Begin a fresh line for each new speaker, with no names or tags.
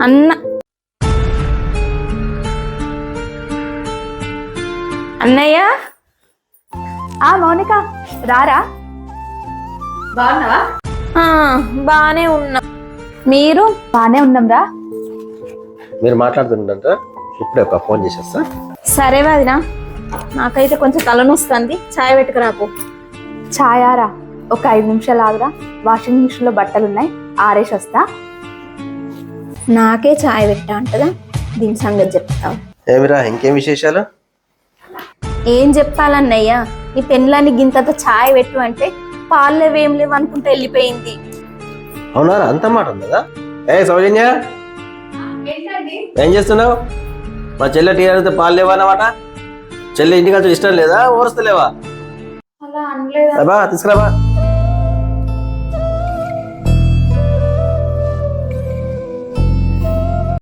అన్న అన్నయ్య
మౌనిక రారా. బాగున్నావా?
బానే ఉన్నా. మీరు?
బానే ఉన్నాం రా.
మీరు మాట్లాడుతుండంట, ఇప్పుడే ఒక ఫోన్ చేసేస్తా.
సరే వదినా, నాకైతే కొంచెం తలనొస్తుంది, చాయ్ పెట్టుకురాపు.
ఛాయారా, ఒక 5 నిమిషాలు ఆగురా. వాషింగ్ మిషన్ లో బట్టలు ఉన్నాయి, ఆరేసి వస్తా.
నాకే చాయ్ పెట్టా అంటదా, దీని సంగతి చెప్తావు.
ఏమిరా, ఇంకేం విశేషాలు?
ఏం చెప్పాలన్నయ్యా, నీ పెళ్ళాన్ని గింతంత చాయ్ పెట్టు అంటే పాలు లేవేం లేవు అనుకుంటూ వెళ్ళిపోయింది.
అవునా, అంత మాట ఉందా? సౌజన్య, ఏం చేస్తున్నావు? మా చెల్లె టీ అడిగితే పాలు లేవన్నమాట. చెల్లె ఇంటికి ఇష్టం లేదా, ఓరుస్తలేవా?
అలా అనలేదు.
తీసుకురాబా.